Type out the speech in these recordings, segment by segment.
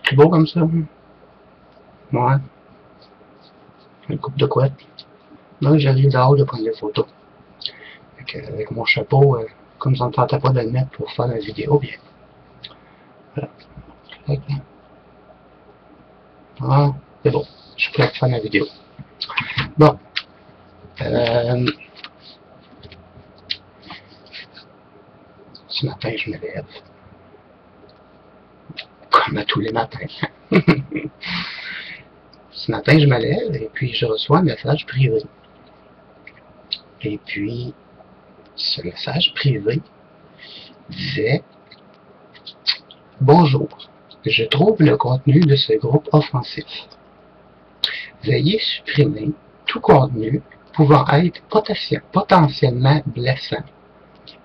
C'est beau comme ça. Ouais. Une coupe de couette. Là, j'arrive dehors de prendre des photos. Avec mon chapeau, comme ça ne me tentait pas de le mettre pour faire la vidéo, bien. Voilà. Ah, c'est bon. Je suis prêt à faire la vidéo. Bon. Ce matin, je me lève. Comme à tous les matins. Ce matin, je me lève et puis je reçois un message privé. Et puis, ce message privé disait « Bonjour, je trouve le contenu de ce groupe offensif. Veuillez supprimer tout contenu pouvant être potentiellement blessant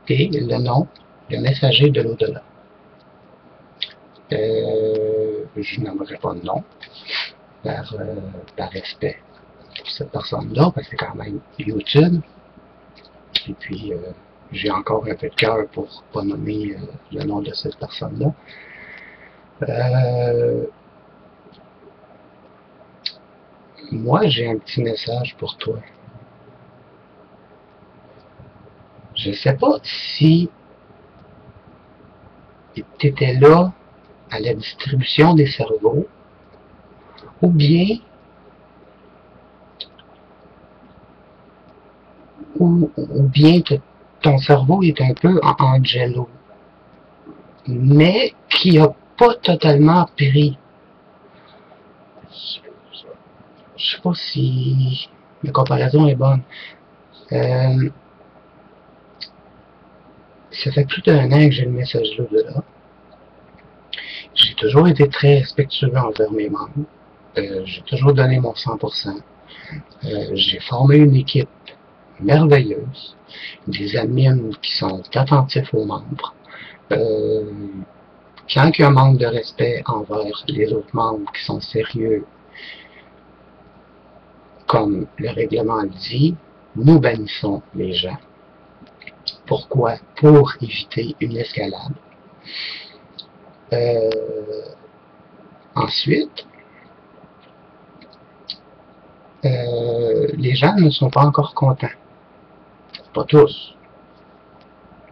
et le nom, le messager de l'au-delà. » Je n'aimerais pas de nom par respect pour cette personne-là, parce que c'est quand même YouTube. Et puis, j'ai encore un peu de cœur pour pas nommer le nom de cette personne-là. Moi, j'ai un petit message pour toi. Je sais pas si tu étais là à la distribution des cerveaux, ou bien ton cerveau est un peu en jello, mais qui a pas totalement pris. Je sais pas si la comparaison est bonne. Ça fait plus d'1 an que j'ai le message là. J'ai toujours été très respectueux envers mes membres. J'ai toujours donné mon 100%. J'ai formé une équipe merveilleuse, des admins qui sont attentifs aux membres. Quand il y a un manque de respect envers les autres membres qui sont sérieux, comme le règlement le dit, nous bannissons les gens. Pourquoi? Pour éviter une escalade. Ensuite, les gens ne sont pas encore contents. Pas tous.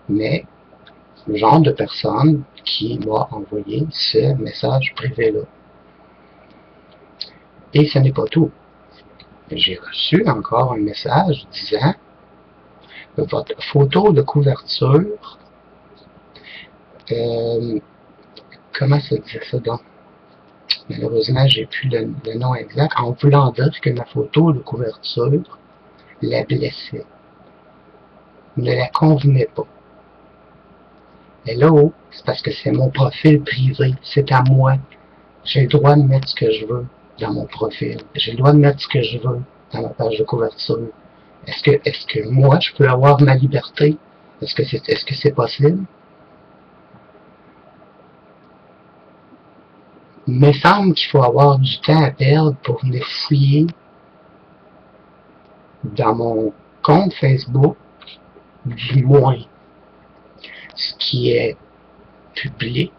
Mais le genre de personne qui m'a envoyé ce message privé-là. Et ce n'est pas tout. J'ai reçu encore un message disant votre photo de couverture, comment ça dit ça donc? Malheureusement, j'ai plus le nom exact, en voulant dire que ma photo de couverture la blessait, ne la convenait pas. Mais là, c'est parce que c'est mon profil privé, c'est à moi. J'ai le droit de mettre ce que je veux dans mon profil. J'ai le droit de mettre ce que je veux dans ma page de couverture. Est-ce que moi, je peux avoir ma liberté? Est-ce que c'est possible? Il me semble qu'il faut avoir du temps à perdre pour venir fouiller dans mon compte Facebook, du moins ce qui est public,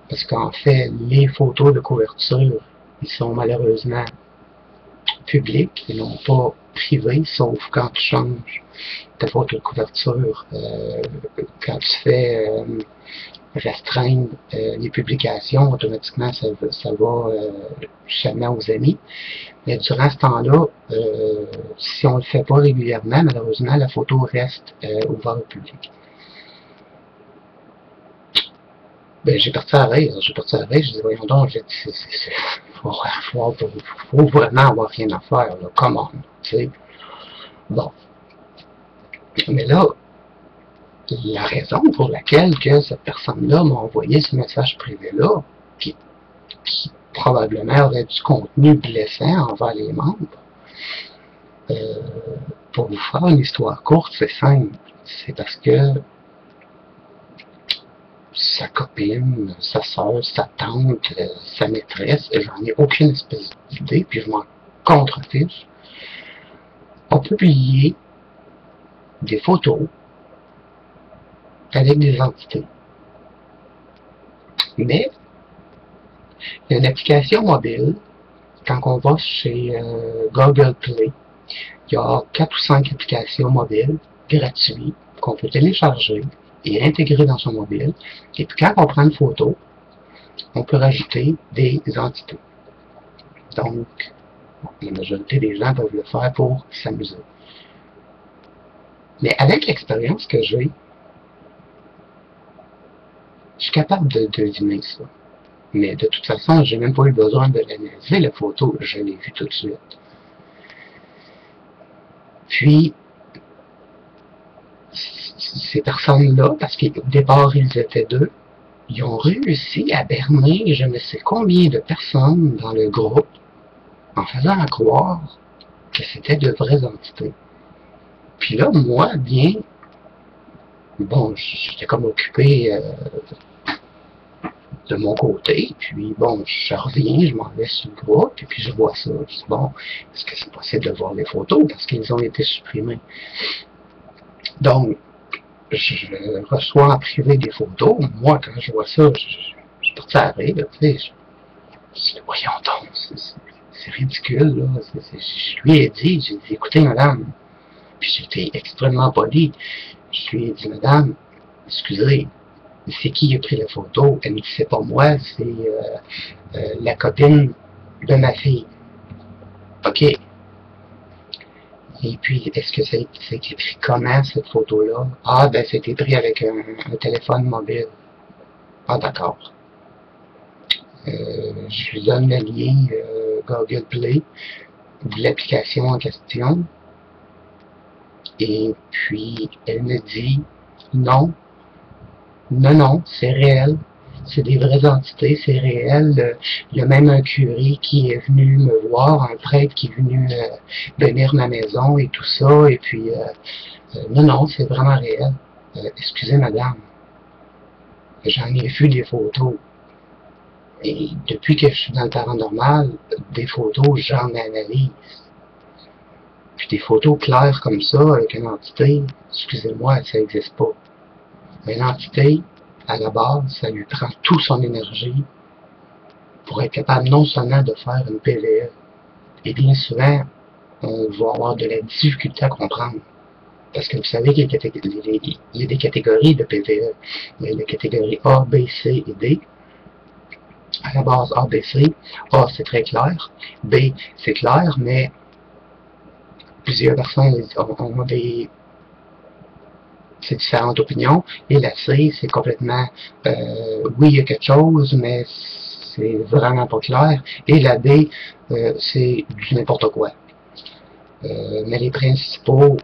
parce qu'en fait, les photos de couverture, ils sont malheureusement publics et non pas privés, sauf quand tu changes ta photo de couverture, quand tu fais restreindre les publications, automatiquement ça va jamais aux amis. Mais durant ce temps-là, si on ne le fait pas régulièrement, malheureusement, la photo reste ouverte au public. Ben, j'ai parti à rire, je dis, voyons donc, faut vraiment avoir rien à faire, là, come on, tu sais. Bon. Mais là, la raison pour laquelle que cette personne-là m'a envoyé ce message privé-là, qui probablement aurait du contenu blessant envers les membres, pour vous faire une histoire courte, c'est simple. C'est parce que sa copine, sa soeur, sa tante, sa maîtresse, j'en ai aucune espèce d'idée, puis je m'en contrefiche, ont publié des photos avec des entités. Mais Il y a une application mobile, quand on va chez Google Play, il y a 4 ou 5 applications mobiles gratuites qu'on peut télécharger et intégrer dans son mobile. Et puis quand on prend une photo, on peut rajouter des entités. Donc, la majorité des gens peuvent le faire pour s'amuser. Mais avec l'expérience que j'ai, je suis capable de deviner ça. Mais de toute façon, j'ai même pas eu besoin de l'analyser, la photo, je l'ai vue tout de suite. Puis, ces personnes-là, parce qu'au départ, ils étaient deux, ils ont réussi à berner je ne sais combien de personnes dans le groupe en faisant croire que c'était de vraies entités. Puis là, moi, bien, bon, j'étais comme occupé de mon côté, puis bon, je reviens, je m'en vais sur le groupe, et puis je vois ça. Je dis, bon, est-ce que c'est possible de voir les photos, parce qu'ils ont été supprimés. Donc, je reçois en privé des photos. Moi, quand je vois ça, je suis parti à rire, tu sais. Je dis, voyons donc, c'est ridicule, là. Je lui ai dit, j'ai dit, écoutez, madame, puis j'étais extrêmement poli. Je lui ai dit, madame, excusez, c'est qui a pris la photo? Elle me dit, c'est pas moi, c'est la copine de ma fille. OK. Et puis, est-ce que c'est écrit comment, cette photo-là? Ah, ben, c'était pris avec un téléphone mobile. Ah, d'accord. Je lui donne le lien Google Play de l'application en question. Et puis, elle me dit, non, non, c'est réel. C'est des vraies entités, c'est réel. Il y a même un curé qui est venu me voir, un prêtre qui est venu bénir ma maison et tout ça. Et puis, non, c'est vraiment réel. Excusez, madame, j'en ai vu des photos. Et depuis que je suis dans le paranormal, des photos, j'en analyse. Puis des photos claires comme ça, avec une entité, excusez-moi, ça n'existe pas. Mais l'entité, à la base, ça lui prend toute son énergie pour être capable non seulement de faire une PVE, et bien souvent, on va avoir de la difficulté à comprendre. Parce que vous savez qu'il y a des catégories de PVE. Il y a les catégories A, B, C et D. À la base, A, B, C. A, c'est très clair. B, c'est clair, mais plusieurs personnes ont des différentes opinions. Et la C, c'est complètement, oui, il y a quelque chose, mais c'est vraiment pas clair. Et la D, c'est du n'importe quoi. Mais les principales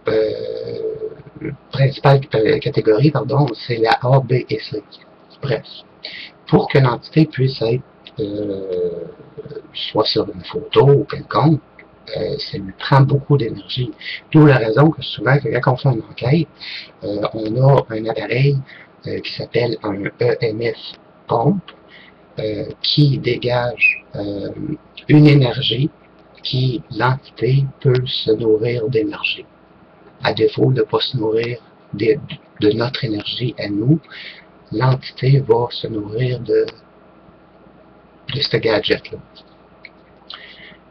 catégories, pardon, c'est la A, B et C. Bref, pour que l'entité puisse être soit sur une photo ou quelconque, ça lui prend beaucoup d'énergie. D'où la raison que souvent, quand on fait une enquête, on a un appareil qui s'appelle un EMF pompe qui dégage une énergie qui, l'entité, peut se nourrir d'énergie. À défaut de ne pas se nourrir de notre énergie à nous, l'entité va se nourrir de ce gadget-là.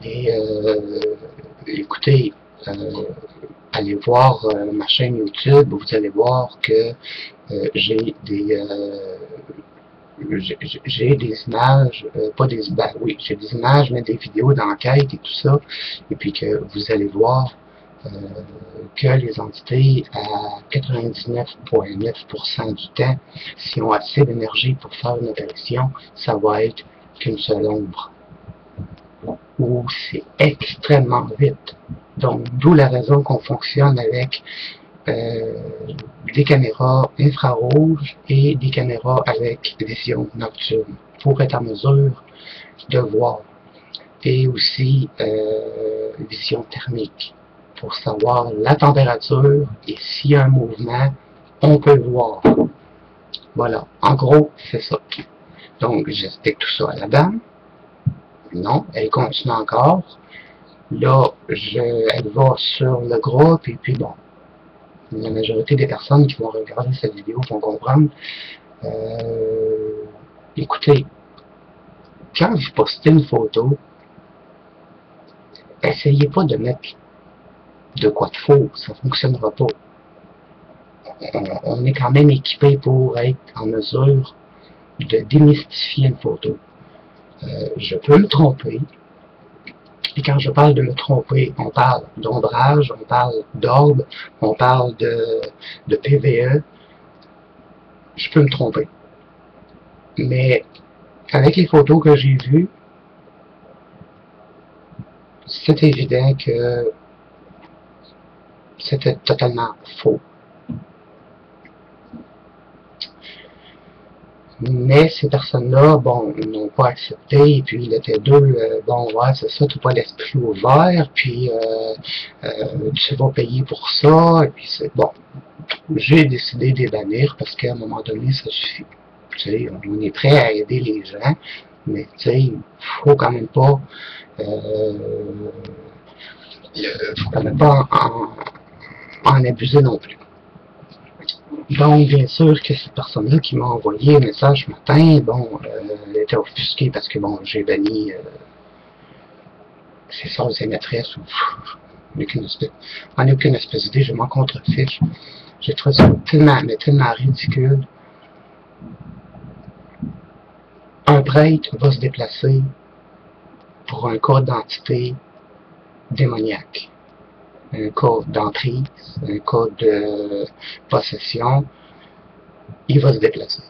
Et écoutez, allez voir ma chaîne YouTube, vous allez voir que j'ai des images, pas des ben, oui, j'ai des images, mais des vidéos d'enquête et tout ça, et puis que vous allez voir que les entités, à 99,9% du temps, s'ils ont assez d'énergie pour faire une apparition, ça va être qu'une seule ombre. Ou c'est extrêmement vite. Donc, d'où la raison qu'on fonctionne avec des caméras infrarouges et des caméras avec vision nocturne pour être en mesure de voir. Et aussi vision thermique pour savoir la température et s'il y a un mouvement, on peut le voir. Voilà, en gros, c'est ça. Donc, j'explique tout ça à la dame. Non, elle continue encore. Là, elle va sur le groupe et puis bon, la majorité des personnes qui vont regarder cette vidéo vont comprendre. Écoutez, quand vous postez une photo, essayez pas de mettre de quoi de faux, ça fonctionnera pas. On est quand même équipé pour être en mesure de démystifier une photo. Je peux me tromper, et quand je parle de me tromper, on parle d'ombrage, on parle d'orbe, on parle de PVE, je peux me tromper. Mais avec les photos que j'ai vues, c'est évident que c'était totalement faux. Mais ces personnes-là, bon, n'ont pas accepté, et puis il était deux, bon, ouais, c'est ça, tu n'as pas l'esprit ouvert, puis tu vas payer pour ça, et puis c'est bon. J'ai décidé de les bannir parce qu'à un moment donné, ça suffit. Tu sais, on est prêt à aider les gens, mais tu sais, il faut quand même pas, faut quand même pas en abuser non plus. Donc, bien sûr que cette personne-là qui m'a envoyé un message ce matin, bon, elle était offusquée parce que, bon, j'ai banni ses sœurs et maîtresses, ou en aucune espèce d'idée, je m'en contrefiche. J'ai trouvé ça tellement, mais tellement ridicule. Un prêtre va se déplacer pour un cas d'entité démoniaque, un cas d'emprise, un cas de possession, il va se déplacer.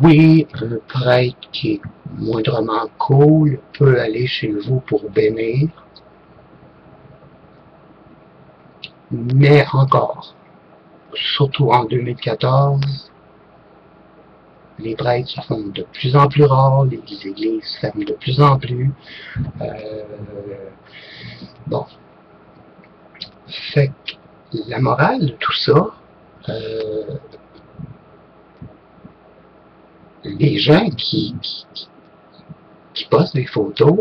Oui, un prêtre qui est moindrement cool peut aller chez vous pour bénir, mais encore, surtout en 2014, les prêtres se font de plus en plus rares, les églises ferment de plus en plus. Bon. Fait que la morale de tout ça, les gens qui postent des photos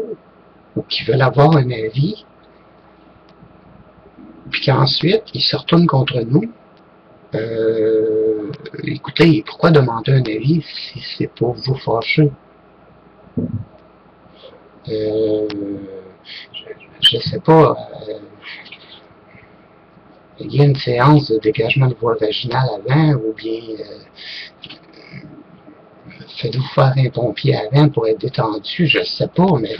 ou qui veulent avoir un avis, puis qu'ensuite ils se retournent contre nous, écoutez, pourquoi demander un avis si c'est pour vous fâcher? Je sais pas, il y a une séance de dégagement de voie vaginale avant, ou bien faites-vous faire un pompier avant pour être détendu, je sais pas, mais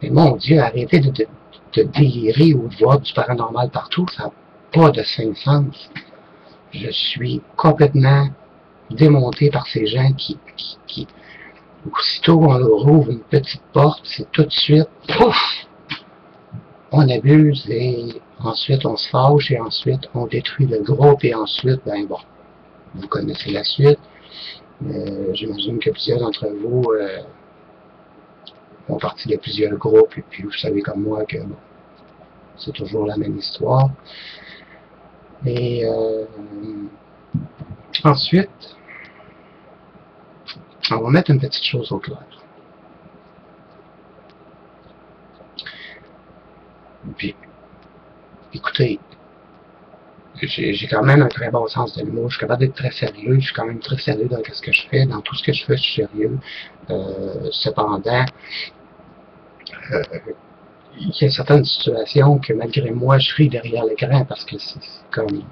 mon Dieu, arrêtez de délirer ou de voir du paranormal partout, ça n'a pas de sens. Je suis complètement démonté par ces gens qui aussitôt on leur ouvre une petite porte, c'est tout de suite, pouf, on abuse et ensuite on se fâche et ensuite on détruit le groupe et ensuite, ben bon, vous connaissez la suite. J'imagine que plusieurs d'entre vous font partie de plusieurs groupes et puis vous savez comme moi que bon, c'est toujours la même histoire. Et ensuite, on va mettre une petite chose au clair. Puis, écoutez, j'ai quand même un très bon sens de l'humour, je suis capable d'être très sérieux, je suis quand même très sérieux dans ce que je fais, dans tout ce que je fais, je suis sérieux. Cependant, il y a certaines situations que malgré moi, je ris derrière l'écran parce que c'est comme...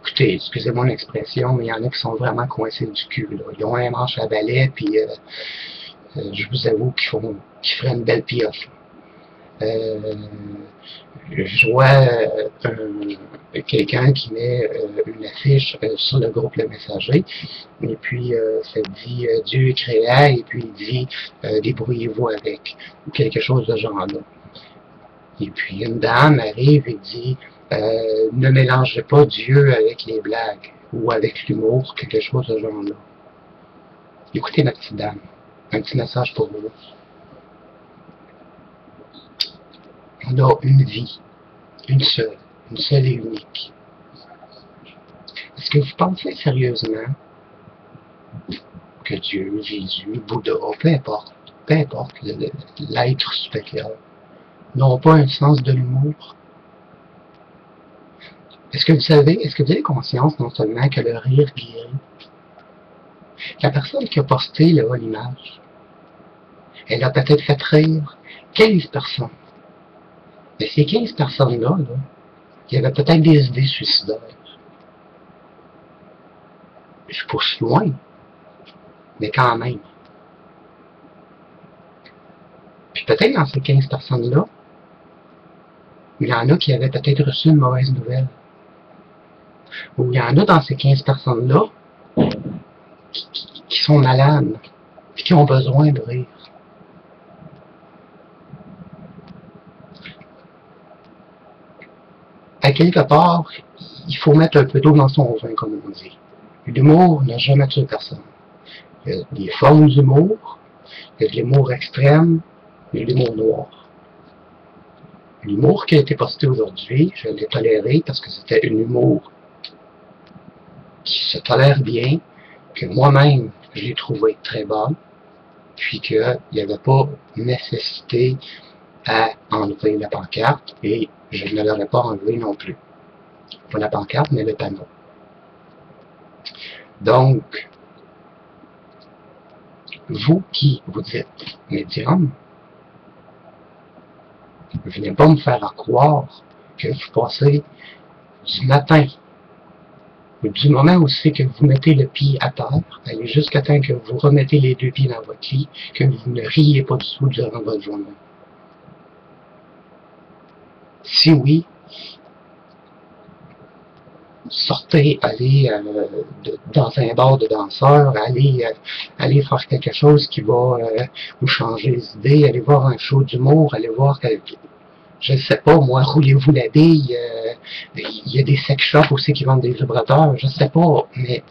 Écoutez, excusez mon expression, mais il y en a qui sont vraiment coincés du cul, là. Ils ont un manche à balai, puis je vous avoue qu'ils feraient une belle pioche. Je vois quelqu'un qui met une affiche sur le groupe Le Messager, et puis ça dit Dieu est créa, et puis il dit débrouillez-vous avec, ou quelque chose de genre-là. Et puis une dame arrive et dit ne mélangez pas Dieu avec les blagues, ou avec l'humour, quelque chose de genre-là. Écoutez ma petite dame, un petit message pour vous. On a une vie, une seule et unique. Est-ce que vous pensez sérieusement que Dieu, Jésus, Bouddha, peu importe l'être supérieur, n'ont pas un sens de l'humour? est-ce que vous avez conscience non seulement que le rire guérit? La personne qui a posté l'image, elle a peut-être fait rire 15 personnes. Mais ces 15 personnes-là, il y avait peut-être des idées suicidaires. Je pousse loin, mais quand même. Puis peut-être dans ces 15 personnes-là, il y en a qui avaient peut-être reçu une mauvaise nouvelle. Ou il y en a dans ces 15 personnes-là qui sont malades, et qui ont besoin de rire. À quelque part, il faut mettre un peu d'eau dans son vin, comme on dit. L'humour n'a jamais tué personne. Il y a des formes d'humour, il y a de l'humour extrême, il y a de l'humour noir. L'humour qui a été posté aujourd'hui, je l'ai toléré parce que c'était un humour qui se tolère bien, que moi-même, je l'ai trouvé très bon, puis qu'il n'y avait pas nécessité à enlever la pancarte, et je ne l'aurais pas enlevé non plus. Pas la pancarte, mais le panneau. Donc, vous qui vous dites médium, venez pas me faire croire que vous passez du matin, ou du moment où c'est que vous mettez le pied à terre, allez jusqu'à temps que vous remettez les deux pieds dans votre lit, que vous ne riez pas du tout durant votre journée. Si oui, sortez, allez dans un bar de danseurs, allez faire quelque chose qui va vous changer les idées, allez voir un show d'humour, allez voir je ne sais pas, moi, roulez-vous la bille, il y a des sex shops aussi qui vendent des vibrateurs, je ne sais pas, mais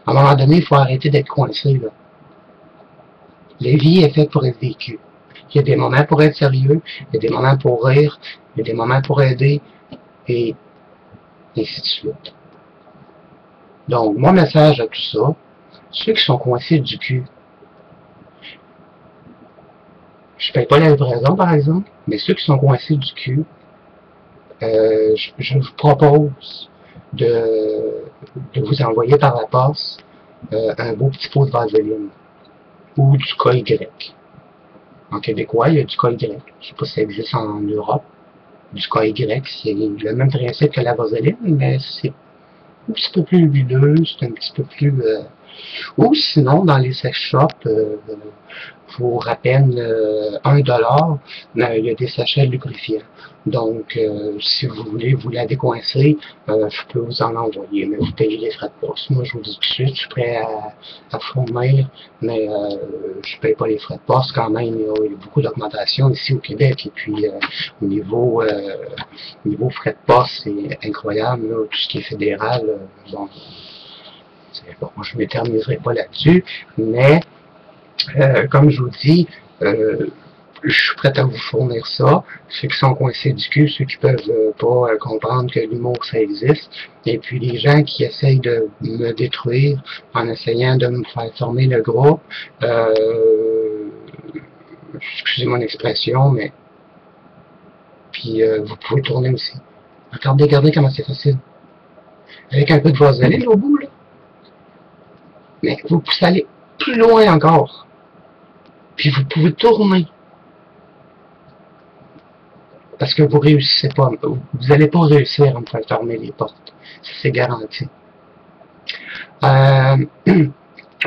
à un moment donné, il faut arrêter d'être coincé, là. La vie est faite pour être vécue. Il y a des moments pour être sérieux, il y a des moments pour rire, il y a des moments pour aider, et ainsi de suite. Donc, mon message à tout ça, ceux qui sont coincés du cul, je paye pas la livraison, par exemple, mais ceux qui sont coincés du cul, je vous propose de vous envoyer par la poste un beau petit pot de vaseline ou du KY. En québécois, il y a du KY. Je ne sais pas si ça existe en Europe. Du KY, c'est le même principe que la vaseline, mais c'est un petit peu plus huileux, c'est un petit peu plus... ou sinon, dans les sex shops, pour à peine $1, il y a des sachets lubrifiants. Donc, si vous voulez vous la décoincer, je peux vous en envoyer, mais vous payez les frais de poste. Moi, je vous dis tout de suite, je suis prêt à fournir, mais je ne paye pas les frais de poste quand même. Il y a beaucoup d'augmentation ici au Québec, et puis au niveau frais de poste, c'est incroyable, là, tout ce qui est fédéral, bon, je ne m'éterniserai pas là-dessus, mais comme je vous dis, je suis prêt à vous fournir ça. Ceux qui sont coincés du cul, ceux qui peuvent pas comprendre que l'humour, ça existe. Et puis les gens qui essayent de me détruire en essayant de me faire former le groupe, excusez mon expression, mais puis vous pouvez tourner aussi. Regardez comment c'est facile. Avec un peu de vaseline au bout, là. Mais vous pouvez aller plus loin encore. Puis vous pouvez tourner. Parce que vous réussissez pas, vous n'allez pas réussir à me faire fermer les portes. Ça, c'est garanti.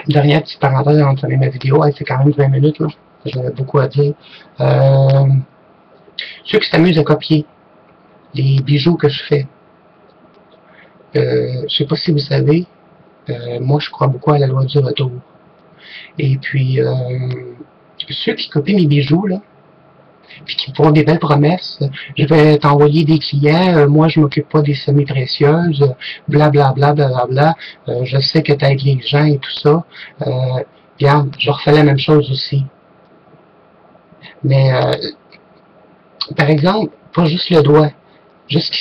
Dernière petite parenthèse avant de finir ma vidéo, elle fait quand même 20 minutes, là. J'avais beaucoup à dire. Ceux qui s'amusent à copier les bijoux que je fais, je sais pas si vous savez, moi je crois beaucoup à la loi du retour. Et puis, ceux qui copient mes bijoux, là, puis qui me font des belles promesses, je vais t'envoyer des clients, moi je m'occupe pas des semi-précieuses, blablabla, blablabla, je sais que t'aides les gens et tout ça, regarde, je refais la même chose aussi. Mais, par exemple, pas juste le doigt, juste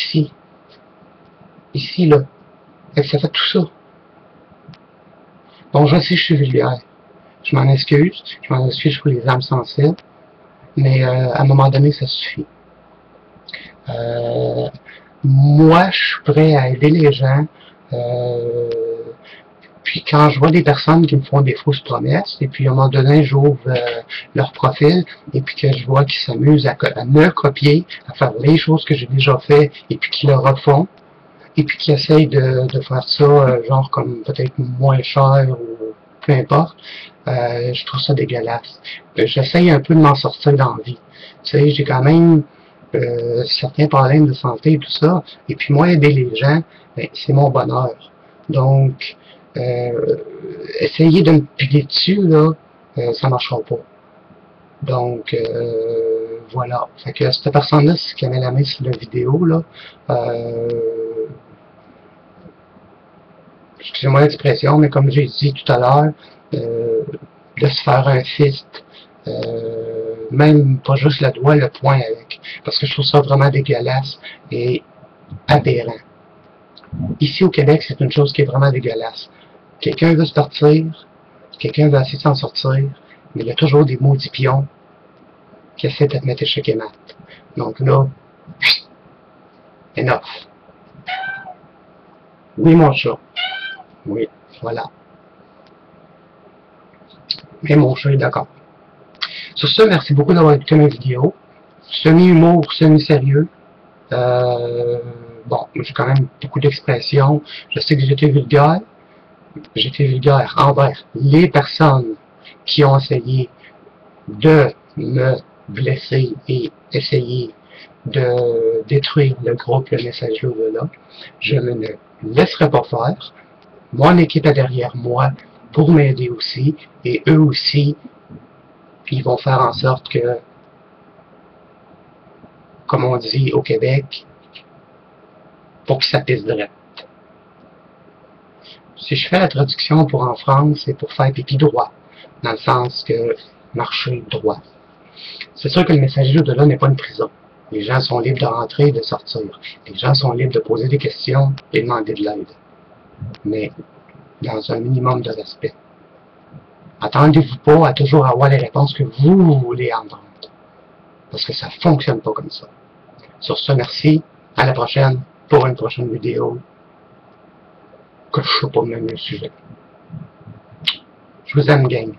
ici, là, ça fait tout ça. Bon, je sais, je suis vulgaire, je m'en excuse pour les âmes sensibles, mais à un moment donné, ça suffit. moi, je suis prêt à aider les gens. Puis quand je vois des personnes qui me font des fausses promesses, et puis à un moment donné, j'ouvre leur profil, et puis que je vois qu'ils s'amusent à me copier, à faire les choses que j'ai déjà fait, et puis qu'ils le refont, et puis qu'ils essayent de faire ça, genre comme peut-être moins cher, ou peu importe, je trouve ça dégueulasse. J'essaye un peu de m'en sortir dans la vie. Tu sais, j'ai quand même certains problèmes de santé et tout ça, et puis moi, aider les gens, ben, c'est mon bonheur. Donc, essayer de me piler dessus, là, ça marchera pas. Donc, voilà. Fait que cette personne-là, c'est qui avait la main sur la vidéo, là, excusez-moi l'expression, mais comme j'ai dit tout à l'heure, de se faire un fist, même pas juste le doigt, le poing avec, parce que je trouve ça vraiment dégueulasse et aberrant. Ici au Québec, c'est une chose qui est vraiment dégueulasse. Quelqu'un veut sortir, quelqu'un veut essayer de s'en sortir, mais il y a toujours des maudits pions qui essaient de te mettre échec et mat. Donc là, enough. Oui, mon chat. Oui, voilà. Mais mon chat est d'accord. Sur ce, merci beaucoup d'avoir écouté ma vidéo. Semi-humour, semi-sérieux. Bon, j'ai quand même beaucoup d'expressions. Je sais que j'étais vulgaire. J'étais vulgaire envers les personnes qui ont essayé de me blesser et essayer de détruire le groupe Le Messager au-delà. Je ne me laisserai pas faire. Mon équipe est derrière moi pour m'aider aussi, et eux aussi, ils vont faire en sorte que, comme on dit au Québec, pour que ça pisse droit. Si je fais la traduction pour en France, c'est pour faire pipi droit, dans le sens que marcher droit. C'est sûr que le Messager au-delà n'est pas une prison. Les gens sont libres de rentrer et de sortir. Les gens sont libres de poser des questions et de demander de l'aide. Mais dans un minimum de respect. Attendez-vous pas à toujours avoir les réponses que vous voulez entendre. Parce que ça fonctionne pas comme ça. Sur ce, merci. À la prochaine pour une prochaine vidéo. Que je sais pas même le sujet. Je vous aime, gang.